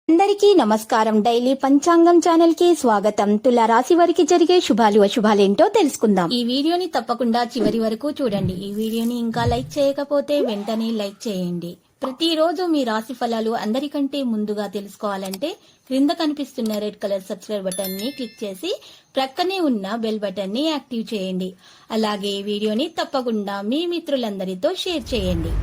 అందరికీ నమస్కారం. డైలీ పంచాంగం ఛానల్ కి స్వాగతం. తుల రాశి వారికి జరిగే శుభాలు అశుభాలేంటో తెలుసుకుందాం. ఈ వీడియోని తప్పకుండా చివరి వరకు చూడండి. ఈ వీడియోని ఇంకా లైక్ చేయకపోతే వెంటనే లైక్ చేయండి. ప్రతిరోజు మీ రాశి ఫలాలు అందరికంటే ముందుగా తెలుసుకోవాలంటే క్రింద కనిపిస్తున్న రెడ్ కలర్ సబ్స్క్రైబ్ బటన్ ని క్లిక్ చేసి ప్రక్కనే ఉన్న బెల్ బటన్ ని యాక్టివ్ చేయండి. అలాగే ఈ వీడియోని తప్పకుండా మీ మిత్రులందరితో షేర్ చేయండి.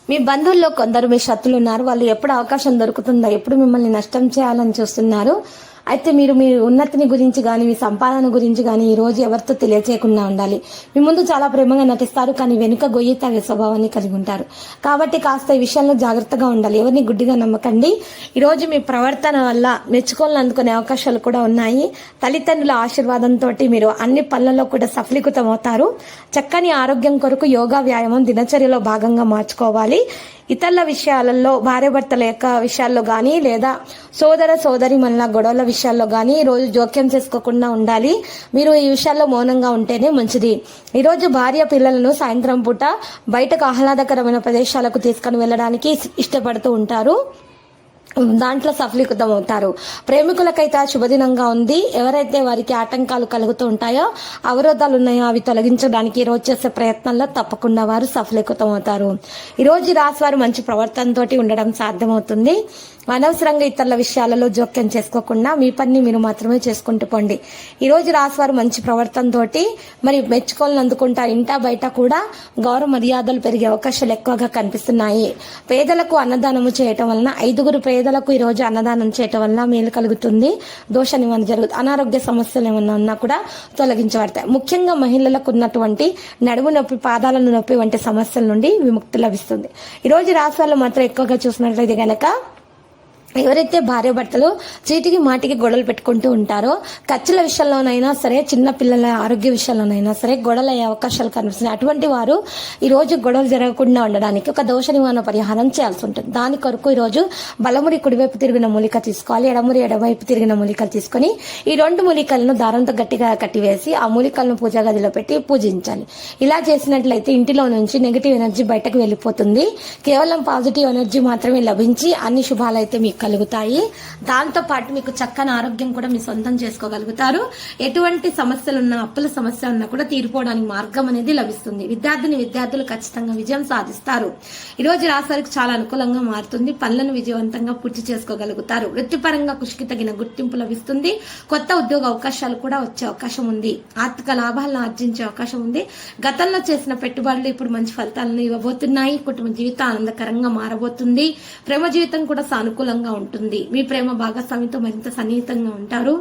మీ బంధువుల్లో కొందరు మీ శత్రులు ఉన్నారు. వాళ్ళు ఎప్పుడు అవకాశం దొరుకుతుందో ఎప్పుడు మిమ్మల్ని నష్టం చేయాలని చూస్తున్నారు. అయితే మీరు మీ ఉన్నతిని గురించి కానీ మీ సంపాదన గురించి కానీ ఈ రోజు ఎవరితో తెలియచేయకుండా ఉండాలి. మీ ముందు చాలా ప్రేమగా నటిస్తారు, కానీ వెనుక గొయ్యి తగే స్వభావాన్ని కలిగి ఉంటారు. కాబట్టి కాస్త ఈ విషయంలో జాగ్రత్తగా ఉండాలి. ఎవరిని గుడ్డిగా నమ్మకండి. ఈ రోజు మీ ప్రవర్తన వల్ల మెచ్చుకోలను అందుకునే అవకాశాలు కూడా ఉన్నాయి. తల్లిదండ్రుల ఆశీర్వాదంతో మీరు అన్ని పనులలో కూడా సఫలీకృతం అవుతారు. చక్కని ఆరోగ్యం కొరకు యోగా వ్యాయామం దినచర్యలో భాగంగా మార్చుకోవాలి. ఇతరుల విషయాలలో భార్యాభర్తల యొక్క విషయాల్లో గానీ లేదా సోదర సోదరి మన గొడవల విషయాల్లో గానీ ఈ రోజు జోక్యం చేసుకోకుండా ఉండాలి. మీరు ఈ విషయాల్లో మౌనంగా ఉంటేనే మంచిది. ఈ రోజు భార్య పిల్లలను సాయంత్రం పూట బయటకు ఆహ్లాదకరమైన ప్రదేశాలకు తీసుకుని వెళ్ళడానికి ఇష్టపడుతూ ఉంటారు. దాంట్లో సఫలీకృతం అవుతారు. ప్రేమికులకైతే శుభదినంగా ఉంది. ఎవరైతే వారికి ఆటంకాలు కలుగుతూ ఉంటాయో, అవరోధాలు ఉన్నాయో అవి తొలగించడానికి ఈ రోజు చేసే ప్రయత్నంలో తప్పకుండా వారు సఫలీకృతం అవుతారు. ఈ రోజు రాశి వారు మంచి ప్రవర్తనతో ఉండడం సాధ్యమవుతుంది. అనవసరంగా ఇతరుల విషయాలలో జోక్యం చేసుకోకుండా మీ పని మీరు మాత్రమే చేసుకుంటూ పోండి. ఈ రోజు రాశి వారు మంచి ప్రవర్తనతోటి మరి మెచ్చుకోలను అందుకుంటారు. ఇంటా బయట కూడా గౌరవ మర్యాదలు పెరిగే అవకాశాలు ఎక్కువగా కనిపిస్తున్నాయి. పేదలకు అన్నదానము చేయటం వలన 5 పేదలకు ఈ రోజు అన్నదానం చేయటం వల్ల మేలు కలుగుతుంది. దోష నివారణ జరుగుతుంది. అనారోగ్య సమస్యలు ఏమన్నా ఉన్నా కూడా తొలగించబడతాయి. ముఖ్యంగా మహిళలకు ఉన్నటువంటి నడుము నొప్పి, పాదాలను నొప్పి వంటి సమస్యల నుండి విముక్తి లభిస్తుంది. ఈ రోజు రాశి వాళ్ళు మాత్రం ఎక్కువగా చూసినట్లయితే గనక ఎవరైతే భార్య భర్తలు చీటికి మాటికి గొడవలు పెట్టుకుంటూ ఉంటారో, ఖర్చుల విషయంలోనైనా సరే, చిన్న పిల్లల ఆరోగ్య విషయంలోనైనా సరే గొడవలు అయ్యే అవకాశాలు కనిపిస్తున్నాయి. అటువంటి వారు ఈ రోజు గొడవలు జరగకుండా ఉండడానికి ఒక దోష నివారణ పరిహారం చేయాల్సి ఉంటుంది. దాని కొరకు ఈ రోజు బలమురి కుడివైపు తిరిగిన మూలిక తీసుకోవాలి. ఎడమురి ఎడవైపు తిరిగిన మూలికలు తీసుకొని ఈ 2 మూలికలను దారంతో గట్టిగా కట్టివేసి ఆ మూలికలను పూజా గదిలో పెట్టి పూజించాలి. ఇలా చేసినట్లయితే ఇంటిలో నుంచి నెగిటివ్ ఎనర్జీ బయటకు వెళ్ళిపోతుంది. కేవలం పాజిటివ్ ఎనర్జీ మాత్రమే లభించి అన్ని శుభాలైతే మీకు కలుగుతాయి. దాంతో పాటు మీకు చక్కని ఆరోగ్యం కూడా మీ సొంతం చేసుకోగలుగుతారు. ఎటువంటి సమస్యలున్నా, అప్పుల సమస్య ఉన్నా కూడా తీరిపోవడానికి మార్గం అనేది లభిస్తుంది. విద్యార్థులు ఖచ్చితంగా విజయం సాధిస్తారు. ఈ రోజు రాశివారికి చాలా అనుకూలంగా మారుతుంది. పనులను విజయవంతంగా పూర్తి చేసుకోగలుగుతారు. వృత్తిపరంగా కృషికి తగిన గుర్తింపు లభిస్తుంది. కొత్త ఉద్యోగ అవకాశాలు కూడా వచ్చే అవకాశం ఉంది. ఆర్థిక లాభాలను ఆర్జించే అవకాశం ఉంది. గతంలో చేసిన పెట్టుబడులు ఇప్పుడు మంచి ఫలితాలను ఇవ్వబోతున్నాయి. కుటుంబ జీవితం ఆనందకరంగా మారబోతుంది. ప్రేమ జీవితం కూడా సానుకూలంగా ఉంటుంది. మీ ప్రేమ భాగస్వామితో మరింత సన్నిహితంగా ఉంటారు.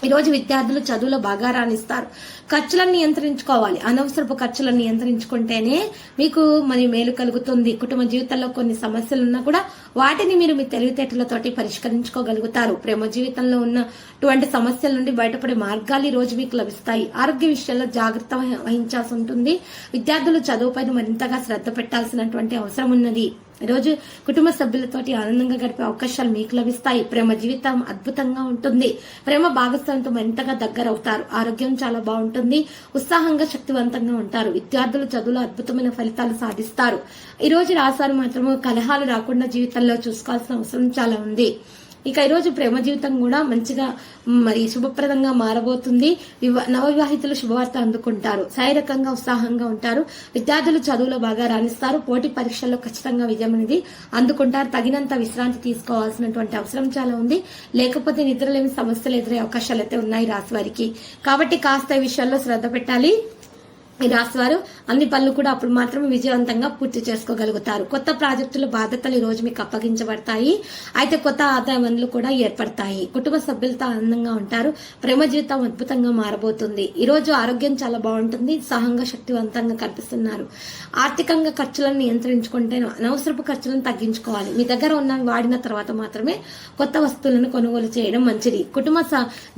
ఈ రోజు విద్యార్థులు చదువులో బాగా రాణిస్తారు. ఖర్చులను నియంత్రించుకోవాలి. అనవసరపు ఖర్చులను నియంత్రించుకుంటేనే మీకు మరి మేలు కలుగుతుంది. కుటుంబ జీవితంలో కొన్ని సమస్యలు ఉన్నా కూడా వాటిని మీరు మీ తెలివితేటలతోటి పరిష్కరించుకోగలుగుతారు. ప్రేమ జీవితంలో ఉన్నటువంటి సమస్యల నుండి బయటపడే మార్గాలు ఈ రోజు మీకు లభిస్తాయి. ఆరోగ్య విషయాల్లో జాగ్రత్త వహించాల్సి ఉంటుంది. విద్యార్థులు చదువుపైన మరింతగా శ్రద్ధ పెట్టాల్సినటువంటి అవసరం ఉన్నది. ఈరోజు కుటుంబ సభ్యులతోటి ఆనందంగా గడిపే అవకాశాలు మీకు లభిస్తాయి. ప్రేమ జీవితం అద్భుతంగా ఉంటుంది. ప్రేమ భాగస్వామితో మరింతగా దగ్గర అవుతారు. ఆరోగ్యం చాలా బాగుంటుంది. ఉత్సాహంగా, శక్తివంతంగా ఉంటారు. విద్యార్థులు చదువులో అద్భుతమైన ఫలితాలు సాధిస్తారు. ఈ రోజు రాశారు మాత్రము కలహాలు రాకుండా జీవితంలో చూసుకోవాల్సిన అవసరం చాలా ఉంది. ఇక ఈరోజు ప్రేమ జీవితం కూడా మంచిగా మరి శుభప్రదంగా మారబోతుంది. నవవివాహితులు శుభవార్త అందుకుంటారు. శారీరకంగా ఉత్సాహంగా ఉంటారు. విద్యార్థులు చదువులో బాగా రాణిస్తారు. పోటీ పరీక్షల్లో ఖచ్చితంగా విజయం అనేది అందుకుంటారు. తగినంత విశ్రాంతి తీసుకోవాల్సినటువంటి అవసరం చాలా ఉంది. లేకపోతే నిద్రలేని సమస్యలు ఎదురయ్యే అవకాశాలు అయితే ఉన్నాయి రాశి వారికి. కాబట్టి కాస్త ఈ విషయాల్లో శ్రద్ధ పెట్టాలి. ఈ రాశి వారు అన్ని పనులు కూడా అప్పుడు మాత్రమే విజయవంతంగా పూర్తి చేసుకోగలుగుతారు. కొత్త ప్రాజెక్టుల బాధ్యతలు ఈ రోజు మీకు అప్పగించబడతాయి. అయితే కొత్త ఆదాయ వనరులు కూడా ఏర్పడతాయి. కుటుంబ సభ్యులతో ఆనందంగా ఉంటారు. ప్రేమ జీవితం అద్భుతంగా మారబోతుంది. ఈ రోజు ఆరోగ్యం చాలా బాగుంటుంది. ఉత్సాహంగా, శక్తివంతంగా కనిపిస్తున్నారు. ఆర్థికంగా ఖర్చులను నియంత్రించుకుంటే అనవసరపు ఖర్చులను తగ్గించుకోవాలి. మీ దగ్గర ఉన్న వాడిన తర్వాత మాత్రమే కొత్త వస్తువులను కొనుగోలు చేయడం మంచిది. కుటుంబ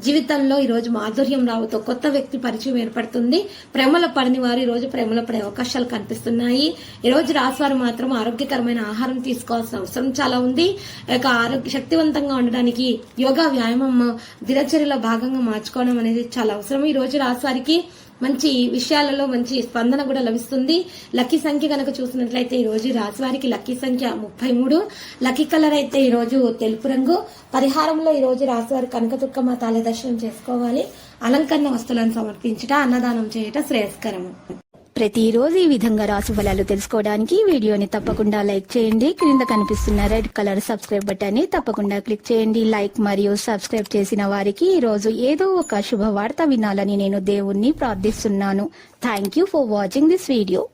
జీవితంలో ఈ రోజు మాధుర్యం రావుతో కొత్త వ్యక్తి పరిచయం ఏర్పడుతుంది. ప్రేమలో పడని వారు ఈ రోజు ప్రేమలో పడే అవకాశాలు కనిపిస్తున్నాయి. ఈ రోజు రాశివారు మాత్రం ఆరోగ్యకరమైన ఆహారం తీసుకోవాల్సిన అవసరం చాలా ఉంది. శక్తివంతంగా ఉండడానికి యోగా వ్యాయామం దినచర్యలో భాగంగా మార్చుకోవడం అనేది చాలా అవసరం. ఈ రోజు రాశివారికి మంచి విషయాలలో మంచి స్పందన కూడా లభిస్తుంది. లక్కీ సంఖ్య కనుక చూసినట్లయితే ఈ రోజు రాశి వారికి లక్కీ సంఖ్య 33. లక్కీ కలర్ అయితే ఈ రోజు తెలుపు రంగు. పరిహారంలో ఈ రోజు రాశి వారి కనకదుర్గమ్మ తల్లి దర్శనం చేసుకోవాలి. అలంకరణ వస్తువులను సమర్పించుట, అన్నదానం చేయట శ్రేయస్కరము. ప్రతిరోజు ఈ విధంగా రాశి ఫలాలు తెలుసుకోవడానికి వీడియోని తప్పకుండా లైక్ చేయండి. క్రింద కనిపిస్తున్న రెడ్ కలర్ సబ్స్క్రైబ్ బటన్ ని తప్పకుండా క్లిక్ చేయండి. లైక్ మరియు సబ్స్క్రైబ్ చేసిన వారికి ఈ రోజు ఏదో ఒక శుభవార్త వినాలని నేను దేవుణ్ణి ప్రార్థిస్తున్నాను. Thank you for watching this video.